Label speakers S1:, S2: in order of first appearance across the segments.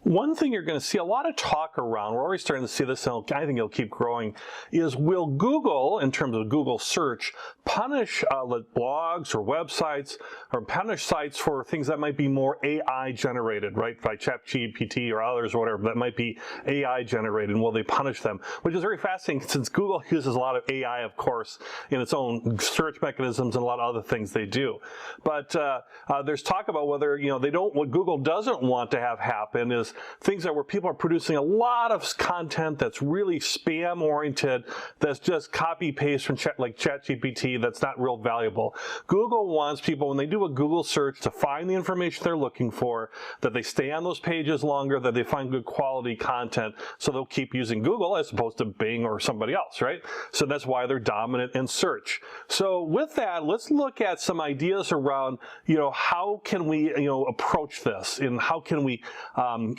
S1: One thing you're going to see a lot of talk around, we're already starting to see this, and I think it'll keep growing, is will Google, in terms of Google search, punish blogs or websites or punish sites for things that might be more AI generated, right, by ChatGPT or others or whatever, that might be AI generated, and will they punish them? Which is very fascinating since Google uses a lot of AI, of course, in its own search mechanisms and a lot of other things they do. But there's talk about whether, what Google doesn't want to have happen is things where people are producing a lot of content that's really spam oriented, that's just copy paste from like ChatGPT, that's not real valuable. Google wants people, when they do a Google search, to find the information they're looking for, that they stay on those pages longer, that they find good quality content, so they'll keep using Google as opposed to Bing or somebody else, right? So that's why they're dominant in search. So with that, let's look at some ideas around, how can we, approach this, and how can we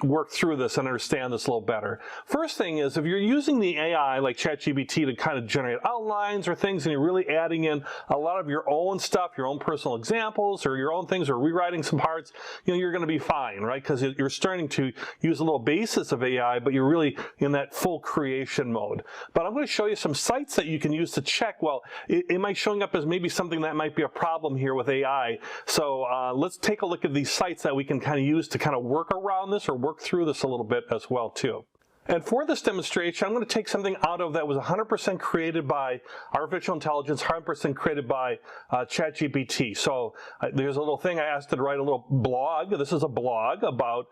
S1: work through this and understand this a little better. First thing is, if you're using the AI like ChatGPT to kind of generate outlines or things, and you're really adding in a lot of your own stuff, your own personal examples or your own things, or rewriting some parts, you're going to be fine, right? Because you're starting to use a little basis of AI, but you're really in that full creation mode. But I'm going to show you some sites that you can use to check, well, am I showing up as maybe something that might be a problem here with AI? So let's take a look at these sites that we can kind of use to kind of work around this or work through this a little bit as well too. And for this demonstration, I'm going to take something out of that was 100% created by artificial intelligence, 100% created by ChatGPT. So there's a little thing I asked it to write a little blog. This is a blog about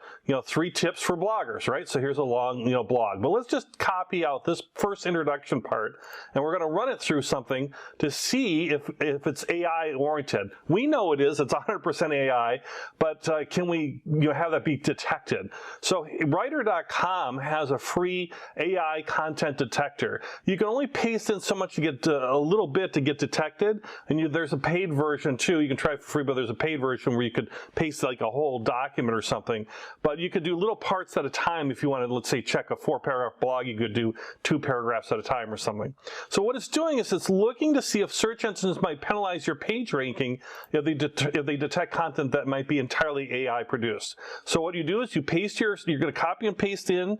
S1: 3 tips for bloggers, right? So here's a long blog. But let's just copy out this first introduction part, and we're going to run it through something to see if it's AI oriented. We know it is. It's 100% AI, but can we have that be detected? So writer.com has a free AI content detector. You can only paste in so much to get a little bit to get detected, and there's a paid version too. You can try it for free, but there's a paid version where you could paste like a whole document or something. But you could do little parts at a time if you wanted, let's say, check a 4-paragraph blog. You could do 2 paragraphs at a time or something. So what it's doing is it's looking to see if search engines might penalize your page ranking if they detect content that might be entirely AI produced. So what you do is you paste you're going to copy and paste in,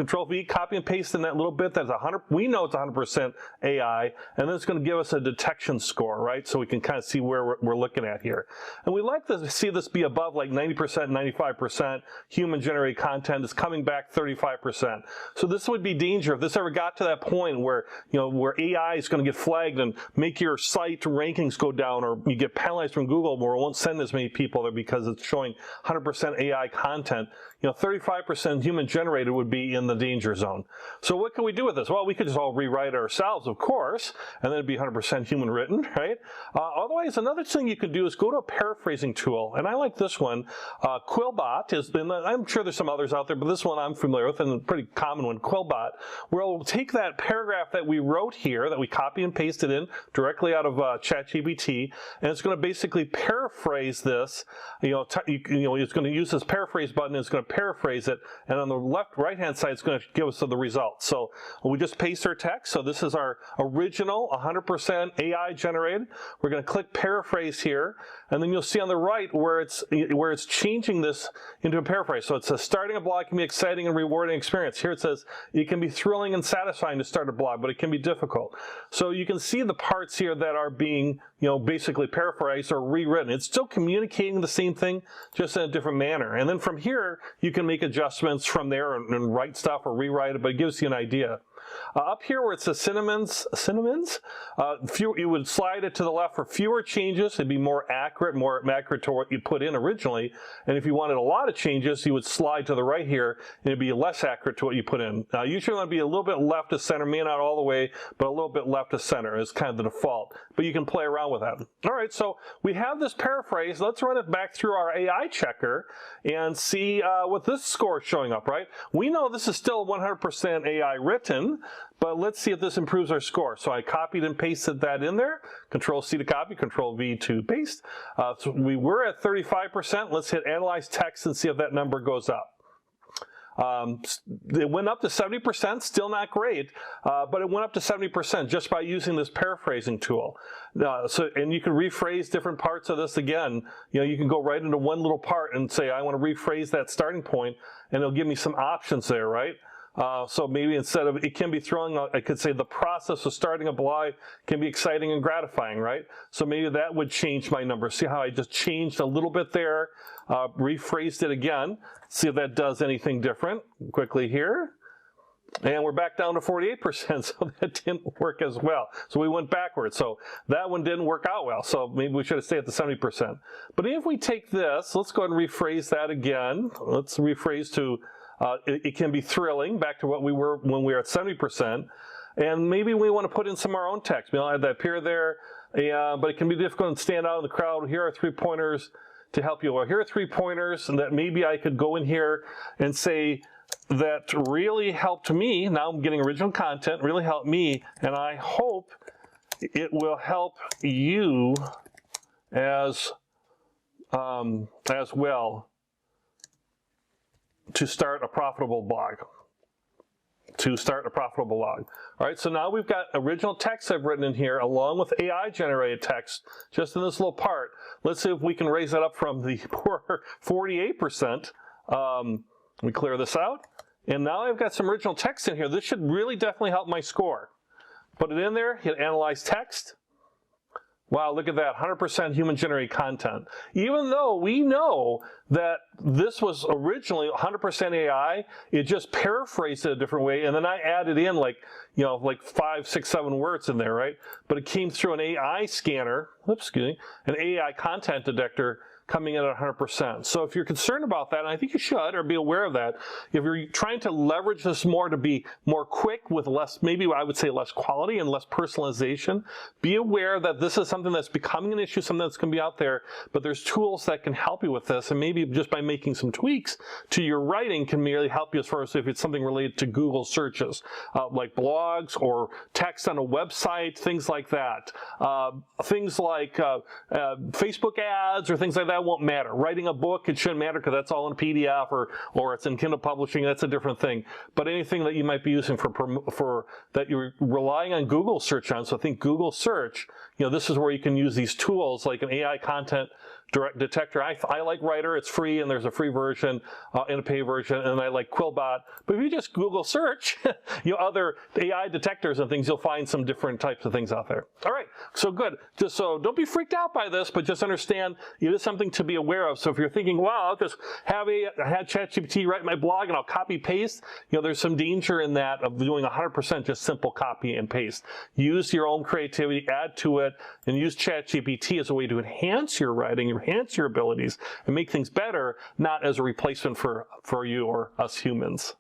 S1: Control V, copy and paste in that little bit that's 100. We know it's 100% AI, and then it's going to give us a detection score, right? So we can kind of see where we're looking at here. And we like to see this be above like 90%, 95%. Human-generated content is coming back 35%. So this would be danger if this ever got to that point where where AI is going to get flagged and make your site rankings go down, or you get penalized from Google where it won't send as many people there because it's showing 100% AI content. 35% human-generated would be in the danger zone. So what can we do with this? Well, we could just all rewrite it ourselves, of course, and then it'd be 100% human-written, right? Otherwise, another thing you could do is go to a paraphrasing tool, and I like this one. Quillbot has been, I'm sure there's some others out there, but this one I'm familiar with, and a pretty common one, Quillbot, where it'll take that paragraph that we wrote here, that we copy and pasted in directly out of ChatGPT, and it's going to basically paraphrase this. It's going to use this paraphrase button, and it's going to paraphrase it, and on the right-hand side, it's going to give us the results. So we just paste our text. So this is our original 100% AI generated. We're going to click paraphrase here, and then you'll see on the right where it's changing this into a paraphrase. So it says starting a blog can be exciting and rewarding experience. Here it says it can be thrilling and satisfying to start a blog, but it can be difficult. So you can see the parts here that are being basically paraphrased or rewritten. It's still communicating the same thing, just in a different manner. And then from here, you can make adjustments from there and write stuff or rewrite it, but it gives you an idea. Up here where it says synonyms, you would slide it to the left for fewer changes. It'd be more accurate to what you put in originally. And if you wanted a lot of changes, you would slide to the right here, and it'd be less accurate to what you put in. Usually you want to be a little bit left of center, may not all the way, but a little bit left of center is kind of the default. But you can play around with that. All right, so we have this paraphrase. Let's run it back through our AI checker and see what this score is showing up, right? We know this is still 100% AI written, but let's see if this improves our score. So I copied and pasted that in there. Control C to copy, Control V to paste. So we were at 35%. Let's hit Analyze Text and see if that number goes up. It went up to 70%, still not great, but it went up to 70% just by using this paraphrasing tool. And you can rephrase different parts of this again. You can go right into one little part and say, I want to rephrase that starting point, and it'll give me some options there, right? So maybe instead of it can be thrilling, I could say the process of starting a blog can be exciting and gratifying, right? So maybe that would change my number. See how I just changed a little bit there, rephrased it again. See if that does anything different quickly here. And we're back down to 48%, so that didn't work as well. So we went backwards. So that one didn't work out well. So maybe we should have stayed at the 70%. But if we take this, let's go ahead and rephrase that again. Let's rephrase to, it can be thrilling, back to what we were when we were at 70%. And maybe we want to put in some of our own text. I'll add that appear there, but it can be difficult and stand out in the crowd. Here are 3 pointers to help you. Well, here are 3 pointers, and that maybe I could go in here and say, that really helped me. Now I'm getting original content, really helped me, and I hope it will help you as well to start a profitable blog. All right, so now we've got original text I've written in here along with AI generated text just in this little part. Let's see if we can raise that up from the poor 48%. We clear this out, and now I've got some original text in here. This should really definitely help my score. Put it in there, hit analyze text. Wow, look at that, 100% human-generated content. Even though we know that this was originally 100% AI, it just paraphrased it a different way, and then I added in like 5, 6, 7 words in there, right? But it came through an AI scanner, an AI content detector, coming in at 100%. So if you're concerned about that, and I think you should, or be aware of that, if you're trying to leverage this more to be more quick with less, maybe I would say less quality and less personalization, be aware that this is something that's becoming an issue, something that's going to be out there, but there's tools that can help you with this, and maybe just by making some tweaks to your writing can really help you as far as if it's something related to Google searches, like blogs or text on a website, things like that. Things like Facebook ads or things like that won't matter. Writing a book, it shouldn't matter because that's all in PDF or it's in Kindle publishing, that's a different thing. But anything that you might be using for that you're relying on Google search on, so I think Google search, this is where you can use these tools like an AI content detector. I like Writer, it's free, and there's a free version and a paid version, and I like Quillbot. But if you just Google search other AI detectors and things, you'll find some different types of things out there. All right, so good. Just so don't be freaked out by this, but just understand it is something to be aware of. So if you're thinking, wow, I'll just have ChatGPT write my blog and I'll copy paste, there's some danger in that of doing 100% just simple copy and paste. Use your own creativity, add to it, and use ChatGPT as a way to enhance your writing, enhance your abilities, and make things better, not as a replacement for you or us humans.